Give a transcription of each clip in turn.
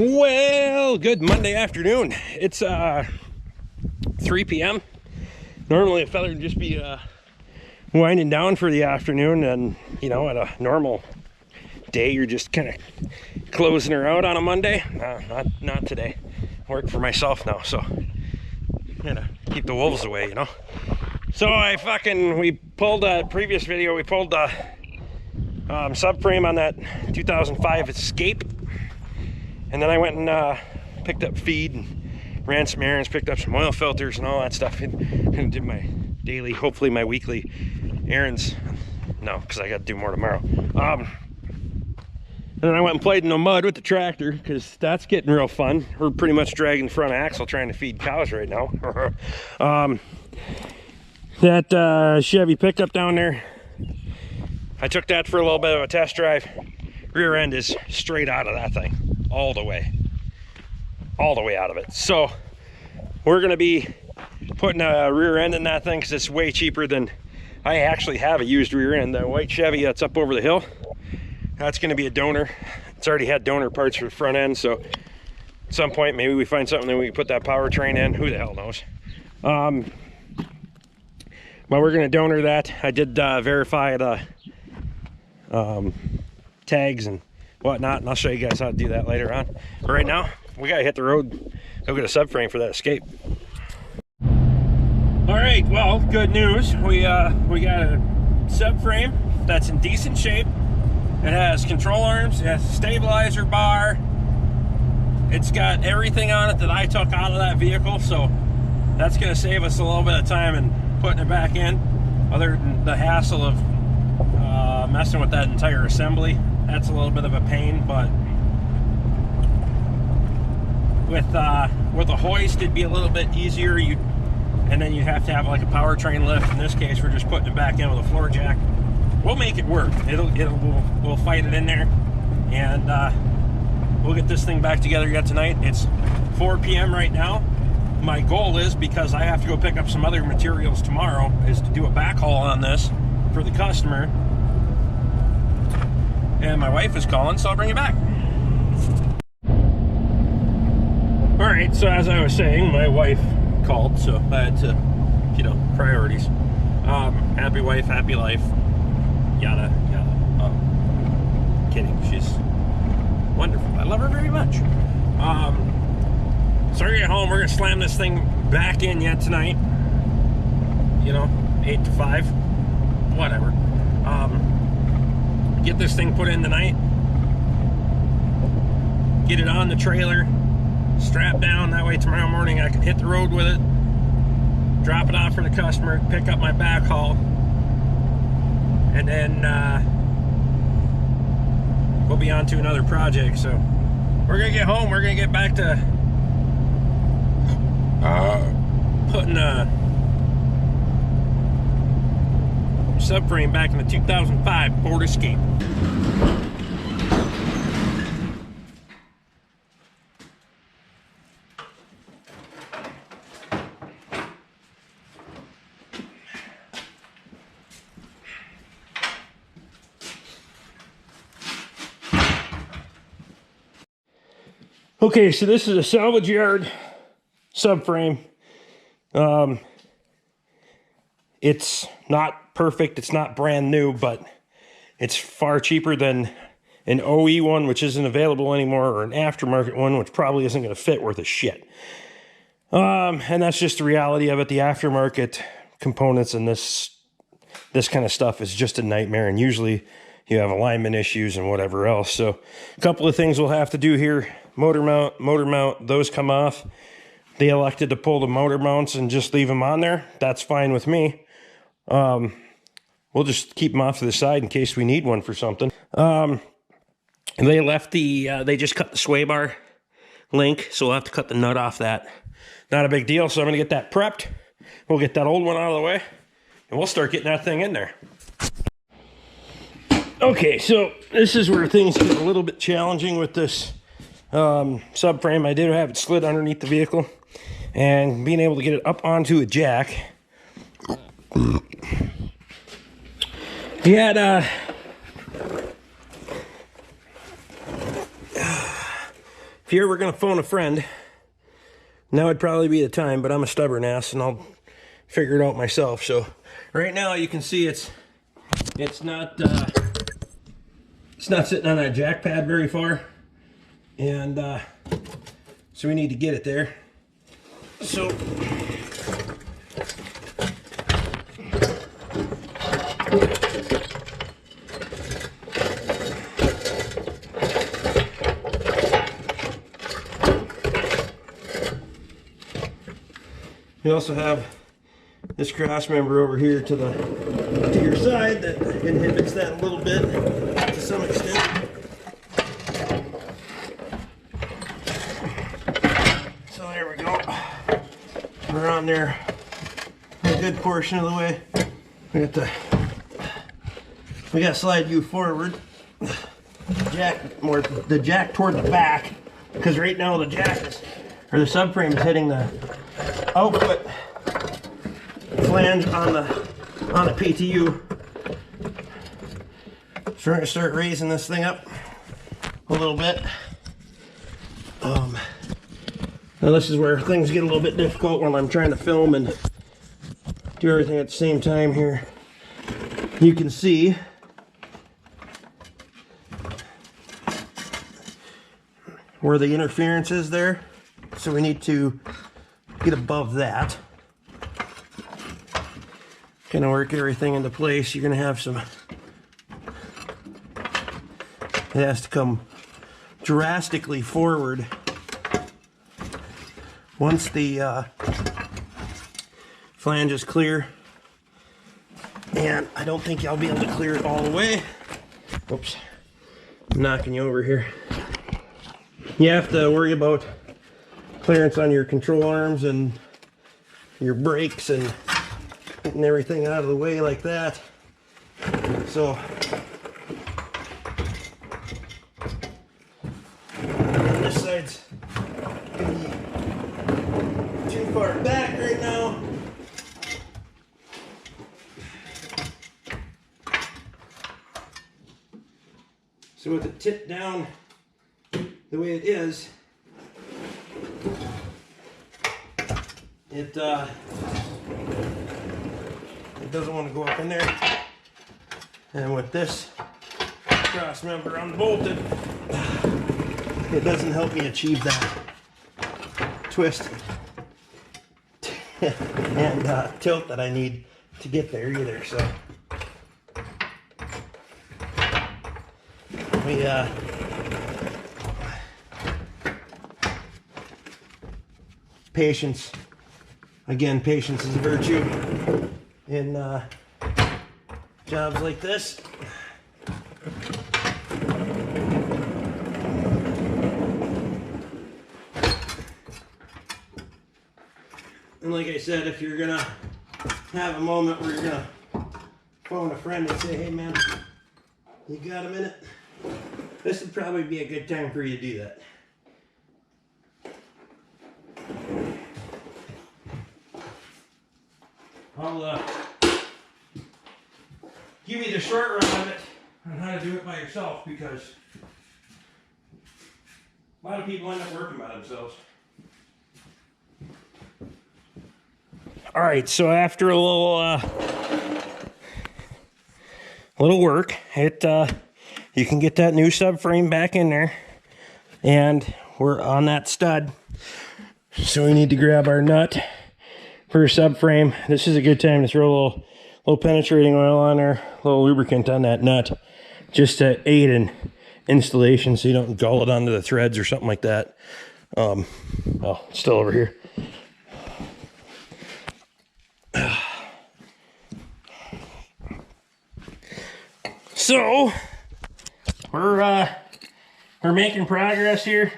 Well, good Monday afternoon. It's 3 p.m. Normally a fella would just be winding down for the afternoon, and you know, at a normal day you're just kind of closing her out on a Monday. Not today. I work for myself now, so gotta keep the wolves away, you know. So we pulled a previous video, we pulled the subframe on that 2005 Escape, and then I went and picked up feed and ran some errands, picked up some oil filters and all that stuff, and did my daily, hopefully my weekly errands. No, because I got to do more tomorrow. And then I went and played in the mud with the tractor, because that's getting real fun. We're pretty much dragging the front axle trying to feed cows right now. That Chevy pickup down there, I took that for a little bit of a test drive. Rear end is straight out of that thing, all the way out of it. So we're gonna be putting a rear end in that thing because it's way cheaper than, I actually have a used rear end. The white Chevy that's up over the hill, that's gonna be a donor. It's already had donor parts for the front end, so at some point maybe we find something that we can put that powertrain in. Who the hell knows? But we're gonna donor that. I did verify the tags and whatnot, and I'll show you guys how to do that later on. But right now we gotta hit the road, go get a subframe for that Escape. All right, well, good news. We got a subframe that's in decent shape. It has control arms, it has a stabilizer bar, it's got everything on it that I took out of that vehicle, so that's gonna save us a little bit of time in putting it back in, other than the hassle of messing with that entire assembly. That's a little bit of a pain, but with a hoist it'd be a little bit easier. And then you have to have like a powertrain lift. In this case, we're just putting it back in with a floor jack. We'll make it work. We'll fight it in there, and we'll get this thing back together yet tonight. It's 4 p.m. right now. My goal is, because I have to go pick up some other materials tomorrow, is to do a backhaul on this for the customer. And my wife is calling, so I'll bring it back. All right, so as I was saying, my wife called, so I had to, you know, priorities. Happy wife, happy life, yada yada. Kidding, she's wonderful. I love her very much. So we're gonna get home, we're gonna slam this thing back in yet tonight. You know, 8 to 5, whatever. Get this thing put in tonight, get it on the trailer, strap down, that way tomorrow morning I can hit the road with it, drop it off for the customer, pick up my backhaul, and then we'll be on to another project. So we're gonna get home, we're gonna get back to putting a subframe back in the 2005 Ford Escape. Okay, so this is a salvage yard subframe. It's not perfect, it's not brand new, but it's far cheaper than an OE one, which isn't available anymore, or an aftermarket one, which probably isn't going to fit worth a shit. And that's just the reality of it. The aftermarket components and this kind of stuff is just a nightmare, and usually you have alignment issues and whatever else. So a couple of things we'll have to do here. Motor mount, those come off. They elected to pull the motor mounts and just leave them on there. That's fine with me. We'll just keep them off to the side in case we need one for something. And they left they just cut the sway bar link, so we'll have to cut the nut off that. Not a big deal, so I'm gonna get that prepped. We'll get that old one out of the way, and we'll start getting that thing in there. Okay, so this is where things get a little bit challenging with this subframe. I did have it slid underneath the vehicle, and being able to get it up onto a jack. He had if you're ever gonna phone a friend, now would probably be the time, but I'm a stubborn ass and I'll figure it out myself. So right now you can see it's not sitting on that jack pad very far, and so we need to get it there. So you also have this cross member over here to your side that inhibits that a little bit to some extent. So there we go. We're on there a good portion of the way. We got to slide you forward. The jack toward the back, because right now the subframe is hitting the output flange on the PTU. So we're going to start raising this thing up a little bit. Now this is where things get a little bit difficult when I'm trying to film and do everything at the same time here. You can see where the interference is there, so we need to get above that. Gonna work everything into place. You're gonna have some, it has to come drastically forward once the flange is clear, and I don't think I'll be able to clear it all the way. Oops, I'm knocking you over here. You have to worry about clearance on your control arms and your brakes and getting everything out of the way like that. So this side's gonna be too far back right now. So with the tip down the way it is, it doesn't want to go up in there. And with this cross member unbolted, it doesn't help me achieve that twist and tilt that I need to get there either. So we patience. Again, patience is a virtue in jobs like this. And like I said, if you're gonna have a moment where you're gonna phone a friend and say, hey man, you got a minute? This would probably be a good time for you to do that. I'll give you the short run of it on how to do it by yourself, because a lot of people end up working by themselves. All right, so after a little work, you can get that new subframe back in there, and we're on that stud. So we need to grab our nut for a subframe. This is a good time to throw a little penetrating oil on there, a little lubricant on that nut, just to aid in installation so you don't gull it onto the threads or something like that. Oh, it's still over here. So we're making progress here.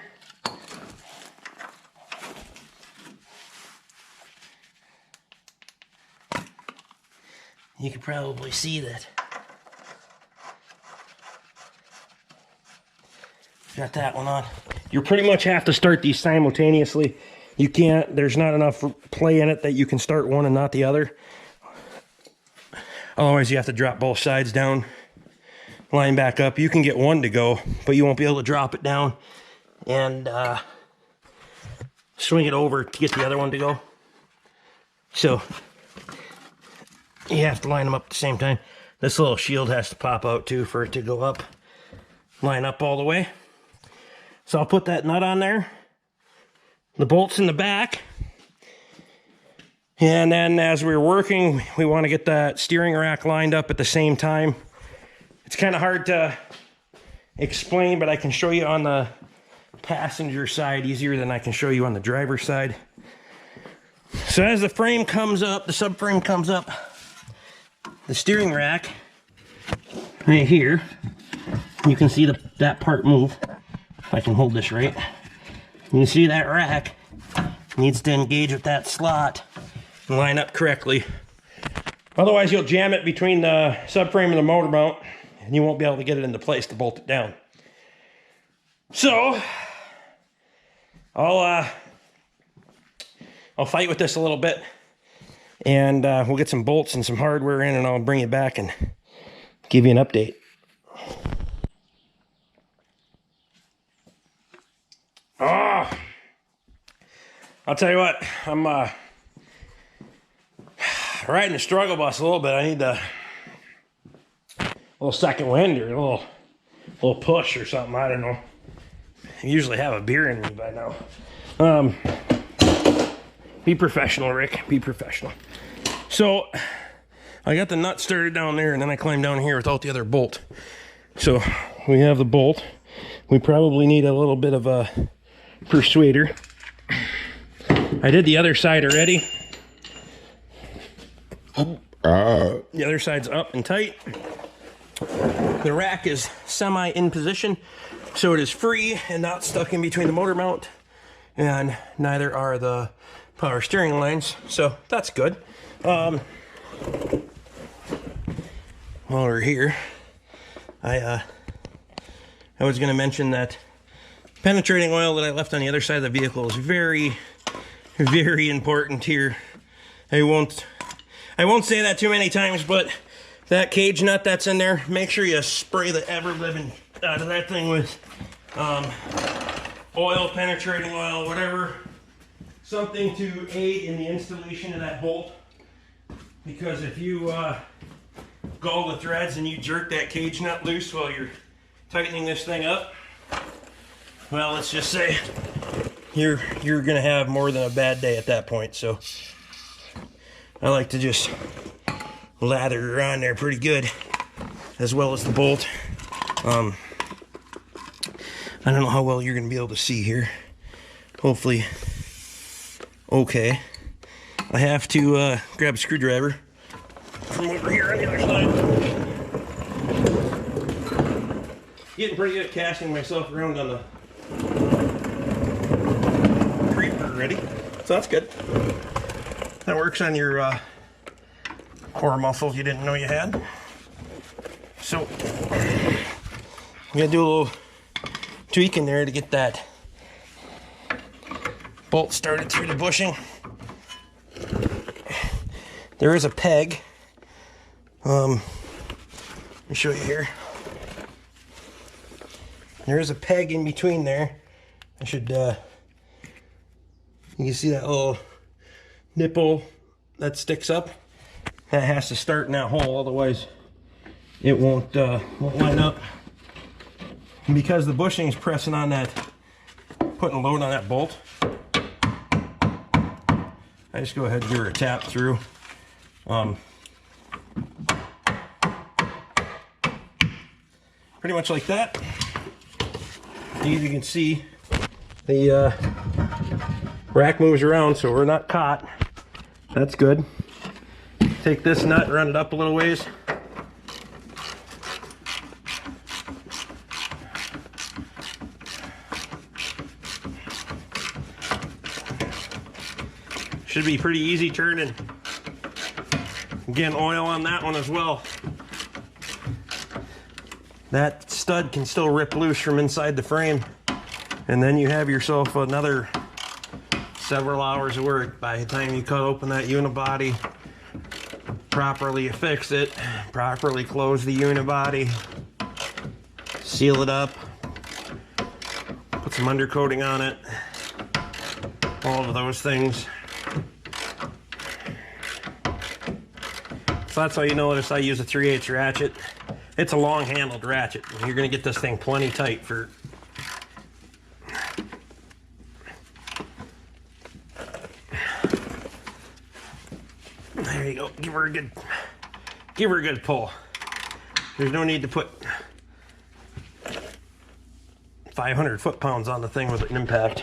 You can probably see that. Got that one on. You pretty much have to start these simultaneously. You can't, there's not enough play in it that you can start one and not the other. Otherwise you have to drop both sides down, line back up. You can get one to go, but you won't be able to drop it down and swing it over to get the other one to go. So you have to line them up at the same time. This little shield has to pop out too for it to go up, line up all the way. So I'll put that nut on there, the bolts in the back, and then as we're working, we want to get that steering rack lined up at the same time. It's kind of hard to explain, but I can show you on the passenger side easier than I can show you on the driver's side. So as the frame comes up, the subframe comes up, the steering rack right here, you can see that part move. If I can hold this right, you can see that rack needs to engage with that slot and line up correctly. Otherwise you'll jam it between the subframe and the motor mount and you won't be able to get it into place to bolt it down. So I'll fight with this a little bit, and we'll get some bolts and some hardware in, and I'll bring it back and give you an update. Oh, I'll tell you what, I'm riding the struggle bus a little bit. I need a little second wind or a little push or something. I don't know. I usually have a beer in me by now. Be professional, Rick. Be professional. So I got the nut started down there, and then I climbed down here without the other bolt. So we have the bolt. We probably need a little bit of a persuader. I did the other side already. The other side's up and tight. The rack is semi in position, so it is free and not stuck in between the motor mount, and neither are the power steering lines, so that's good. While we're here, I was going to mention that penetrating oil that I left on the other side of the vehicle is very, very important here. I won't say that too many times, but that cage nut that's in there, make sure you spray the ever-living out of that thing with oil, penetrating oil, whatever, something to aid in the installation of that bolt. Because if you gull the threads and you jerk that cage nut loose while you're tightening this thing up, well, let's just say you're gonna have more than a bad day at that point. So I like to just lather around there pretty good, as well as the bolt. I don't know how well you're gonna be able to see here. Hopefully okay. I have to grab a screwdriver from over here on the other side. Getting pretty good at casting myself around on the creeper already, so that's good. That works on your core muscles you didn't know you had. So I'm gonna do a little tweak in there to get that bolt started through the bushing. There is a peg. Let me show you here. There is a peg in between there. I should, you can see that little nipple that sticks up. That has to start in that hole, otherwise it won't line up. And because the bushing is pressing on that, putting a load on that bolt, I just go ahead and give her a tap through. Pretty much like that. As you can see, the rack moves around, so we're not caught. That's good. Take this nut, run it up a little ways. Should be pretty easy turning. Again, oil on that one as well. That stud can still rip loose from inside the frame, and then you have yourself another several hours of work by the time you cut open that unibody, properly affix it, properly close the unibody, seal it up, put Put some undercoating on it. All of those things. So that's how you notice I use a 3/8 ratchet. It's a long handled ratchet. You're gonna get this thing plenty tight for. There you go. Give her a good pull. There's no need to put 500 foot-pounds on the thing with an impact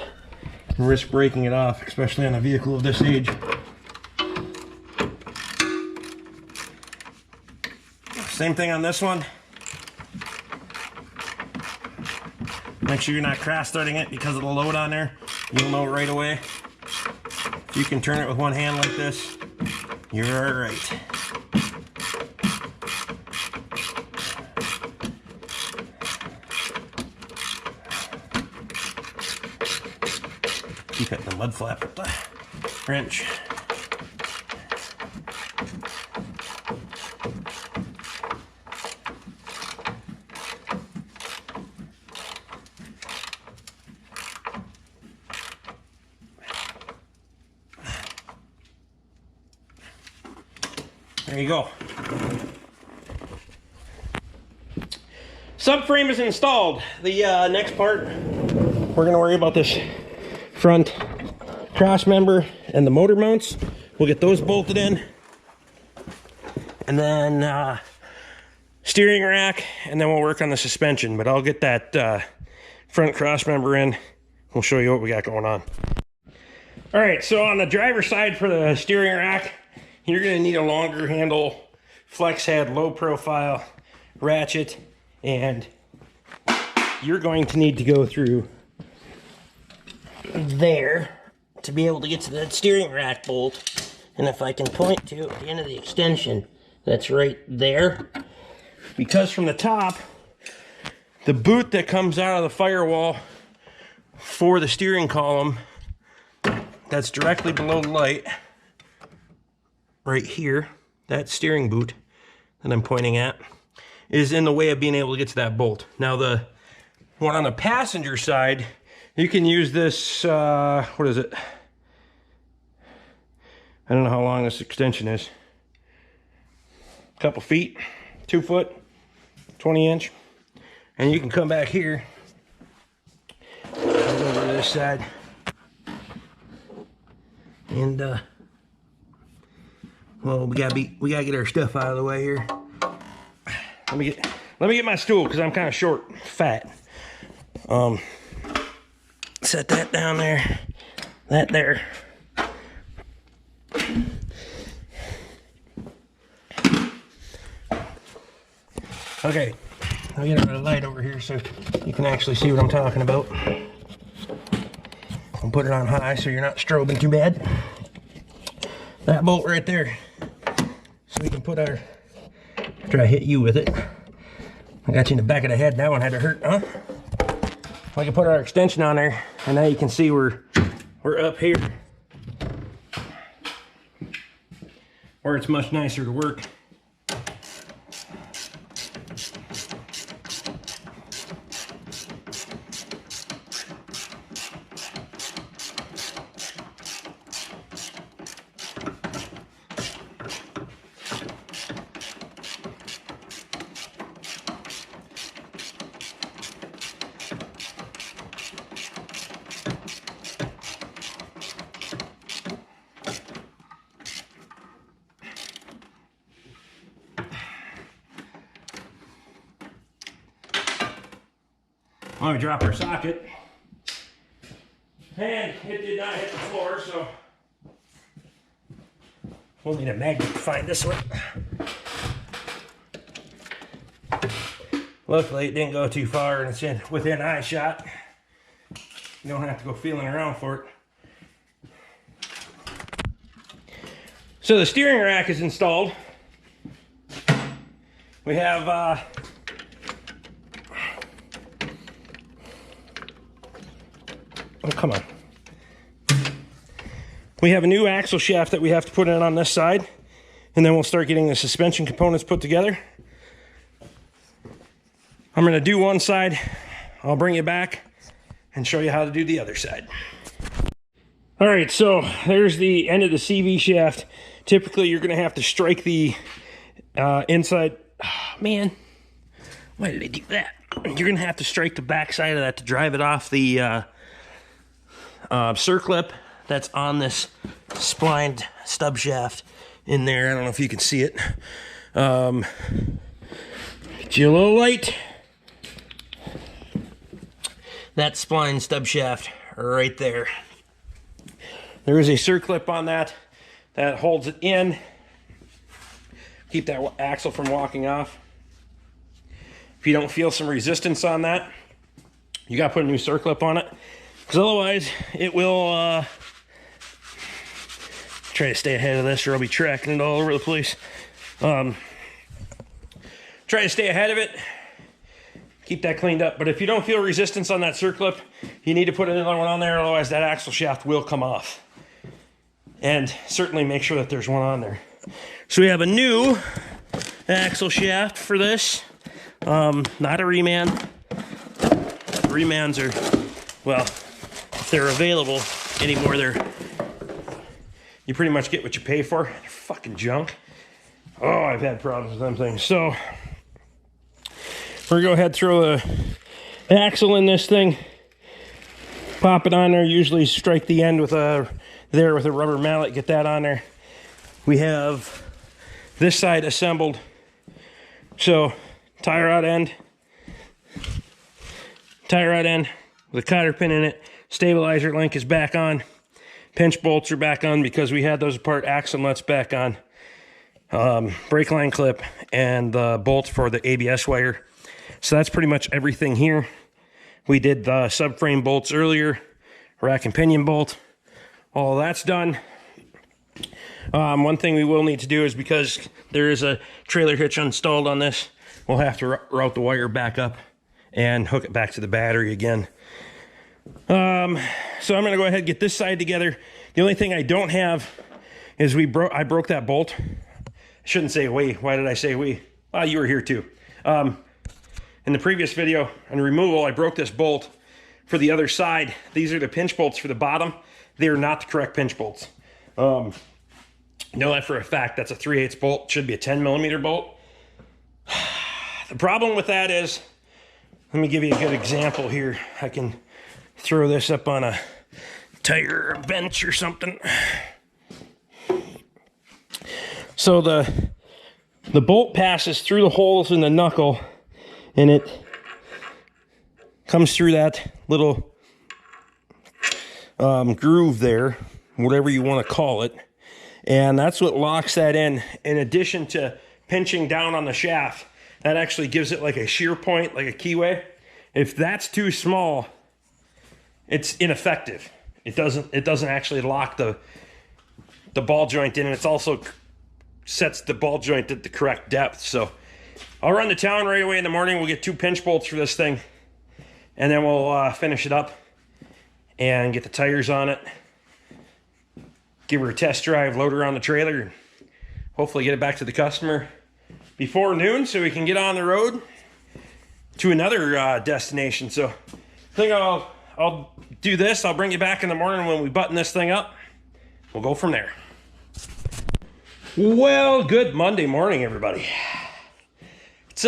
and risk breaking it off, especially on a vehicle of this age. Same thing on this one. Make sure you're not cross-threading it because of the load on there. You'll know right away. If you can turn it with one hand like this, you're all right. Keep it in the mud flap with the wrench. There you go. Subframe is installed. The next part, we're going to worry about this front cross member and the motor mounts. We'll get those bolted in. And then steering rack, and then we'll work on the suspension. But I'll get that front cross member in. We'll show you what we got going on. All right, so on the driver's side for the steering rack, you're going to need a longer handle, flex head, low profile ratchet, and you're going to need to go through there to be able to get to that steering rack bolt. And if I can point to at the end of the extension, that's right there. Because from the top, the boot that comes out of the firewall for the steering column, that's directly below the light, right here, that steering boot that I'm pointing at, is in the way of being able to get to that bolt. Now the one on the passenger side, you can use this, what is it? I don't know how long this extension is. A couple feet, 2 foot, 20 inch. And you can come back here, over to this side, and well, we gotta get our stuff out of the way here. Let me get my stool because I'm kind of short, fat. Set that down there, that there. Okay, I'll get a light over here so you can actually see what I'm talking about. I'll put it on high so you're not strobing too bad. That bolt right there, so we can put our, after I hit you with it, I got you in the back of the head, that one had to hurt, huh? We can put our extension on there, and now you can see we're up here, where it's much nicer to work. Well, we drop our socket, and it did not hit the floor, so we'll need a magnet to find this one. Luckily, it didn't go too far, and it's within eye shot. You don't have to go feeling around for it. So the steering rack is installed. We have oh, come on. We have a new axle shaft that we have to put in on this side, and then we'll start getting the suspension components put together. I'm going to do one side, I'll bring you back, and show you how to do the other side. All right, so there's the end of the CV shaft. Typically, you're going to have to strike the inside. Oh, man, why did I do that? You're going to have to strike the back side of that to drive it off the circlip that's on this splined stub shaft in there. I don't know if you can see it. Get you a little light. That spline stub shaft right there. There is a circlip on that holds it in. Keep that axle from walking off. If you don't feel some resistance on that, you got to put a new circlip on it, because otherwise it will try to stay ahead of this or I'll be tracking it all over the place. Try to stay ahead of it, keep that cleaned up. But if you don't feel resistance on that circlip, you need to put another one on there, otherwise that axle shaft will come off. And certainly make sure that there's one on there. So we have a new axle shaft for this. Not a reman. Remans are, well, if they're available anymore, you pretty much get what you pay for. They're fucking junk. Oh, I've had problems with them things. So we're gonna go ahead and throw the axle in this thing, pop it on there, usually strike the end with a rubber mallet, get that on there. We have this side assembled. So tie rod end with a cotter pin in it. Stabilizer link is back on. Pinch bolts are back on because we had those apart. Axle nuts back on. Brake line clip and the bolt for the ABS wire. So that's pretty much everything here. We did the subframe bolts earlier, rack and pinion bolt. All that's done. One thing we will need to do is, because there is a trailer hitch installed on this, we'll have to route the wire back up and hook it back to the battery again. So I'm going to go ahead and get this side together. The only thing I don't have is I broke that bolt. I shouldn't say we. Why did I say we? Well, you were here too. In the previous video on removal, I broke this bolt for the other side. These are the pinch bolts for the bottom. They are not the correct pinch bolts. Know that for a fact. That's a 3/8 bolt. It should be a 10mm bolt. The problem with that is, let me give you a good example here. I can throw this up on a tire or a bench or something. So the bolt passes through the holes in the knuckle, and it comes through that little groove there, whatever you want to call it. And that's what locks that in addition to pinching down on the shaft. That actually gives it like a shear point, like a keyway. If that's too small, it's ineffective. It doesn't actually lock the ball joint in, and it's also sets the ball joint at the correct depth. So I'll run to town right away in the morning. We'll get 2 pinch bolts for this thing, and then we'll finish it up and get the tires on it, give her a test drive, load her on the trailer, and hopefully get it back to the customer before noon so we can get on the road to another destination. So I think I'll do this. I'll bring you back in the morning when we button this thing up. We'll go from there. Well, good Monday morning, everybody. It's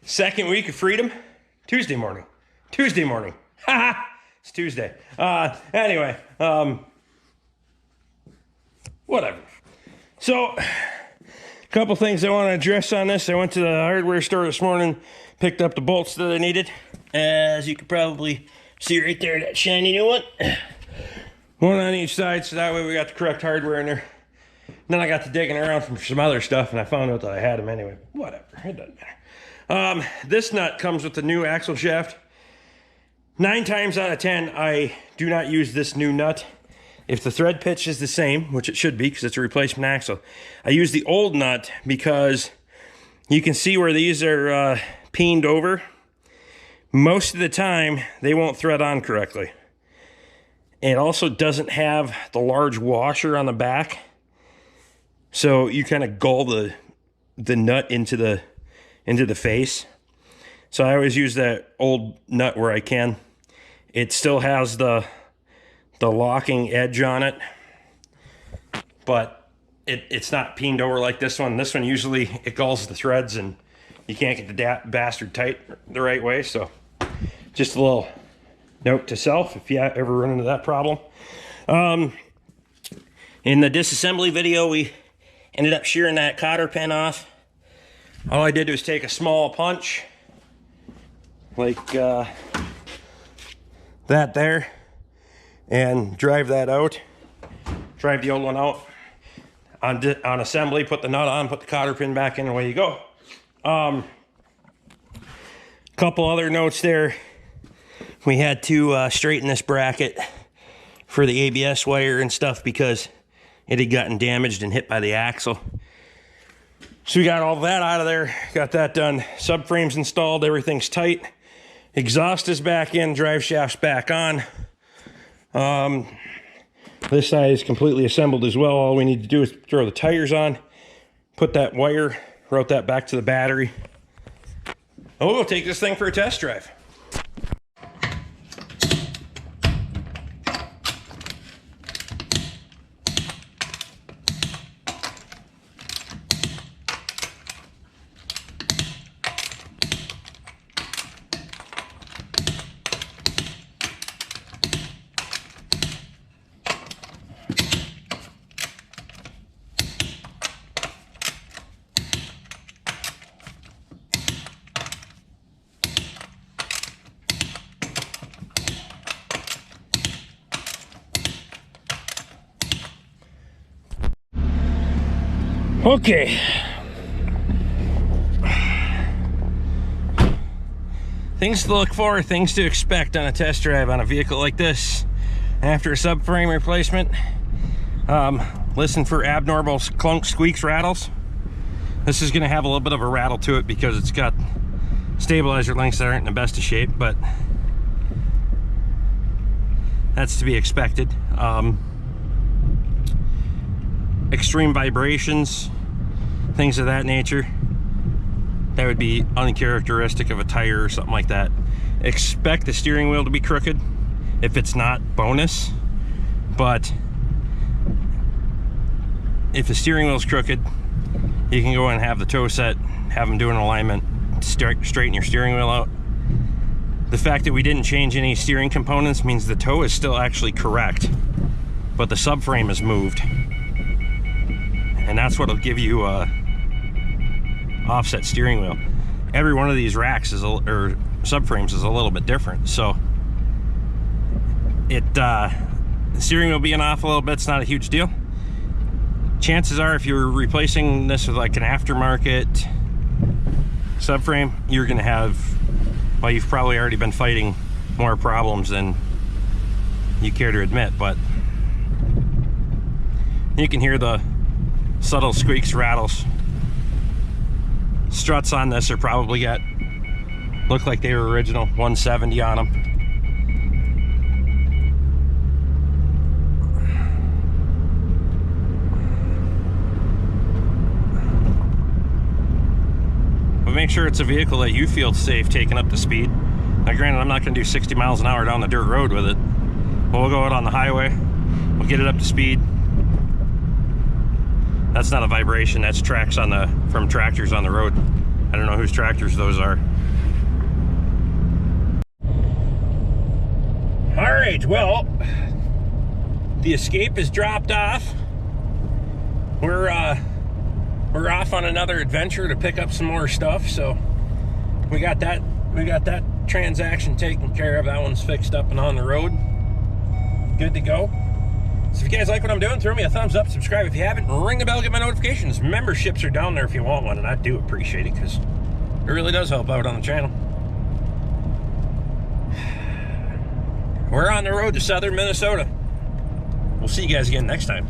second week of freedom. Tuesday morning. Haha, it's Tuesday. Anyway, whatever. So, a couple things I want to address on this. I went to the hardware store this morning, picked up the bolts that I needed. As you can probably see right there, that shiny new one. One on each side, so that way we got the correct hardware in there. Then I got to digging around for some other stuff, and I found out that I had them anyway. Whatever, it doesn't matter. This nut comes with the new axle shaft. 9 times out of 10, I do not use this new nut. If the thread pitch is the same, which it should be because it's a replacement axle, I use the old nut because you can see where these are peened over. Most of the time, they won't thread on correctly. It also doesn't have the large washer on the back. So you kind of gull the nut into the face. So I always use that old nut where I can. It still has the locking edge on it, but it's not peened over like this one. This one usually it gulls the threads and you can't get the bastard tight the right way. So just a little note to self if you ever run into that problem. In the disassembly video, we ended up shearing that cotter pin off. All I did was take a small punch like that there and drive that out. Drive the old one out. On assembly, put the nut on, put the cotter pin back in, and away you go. Couple other notes there. We had to straighten this bracket for the ABS wire and stuff because it had gotten damaged and hit by the axle. So we got all that out of there, got that done. Subframe's installed, everything's tight. Exhaust is back in, drive shaft's back on. This side is completely assembled as well. All we need to do is throw the tires on, put that wire, route that back to the battery. And we'll go take this thing for a test drive. Okay. Things to look for, things to expect on a test drive on a vehicle like this. After a subframe replacement, listen for abnormal clunk, squeaks, rattles. This is going to have a little bit of a rattle to it because it's got stabilizer links that aren't in the best of shape, but that's to be expected. Extreme vibrations, things of that nature, that would be uncharacteristic of a tire or something like that. Expect the steering wheel to be crooked. If it's not, bonus. But if the steering wheel's crooked, you can go and have the tow set, have them do an alignment, straighten your steering wheel out. The fact that we didn't change any steering components means the tow is still actually correct, but the subframe is moved. And that's what'll give you a offset steering wheel. Every one of these racks is or subframes is a little bit different, so the steering wheel being off a little bit's not a huge deal. Chances are, if you're replacing this with like an aftermarket subframe, you're gonna have, well, you've probably already been fighting more problems than you care to admit, but you can hear the subtle squeaks, rattles. Struts on this are probably got, look like they were original, 170 on them. But make sure it's a vehicle that you feel safe taking up to speed. Now granted, I'm not going to do 60 miles an hour down the dirt road with it, but we'll go out on the highway, we'll get it up to speed. That's not a vibration, that's tracks on from tractors on the road. I don't know whose tractors those are. All right, well, the Escape is dropped off. We're off on another adventure to pick up some more stuff, so we got that transaction taken care of. That one's fixed up and on the road. Good to go. So if you guys like what I'm doing, throw me a thumbs up, subscribe if you haven't, ring the bell, get my notifications. Memberships are down there if you want one, and I do appreciate it because it really does help out on the channel. We're on the road to southern Minnesota. We'll see you guys again next time.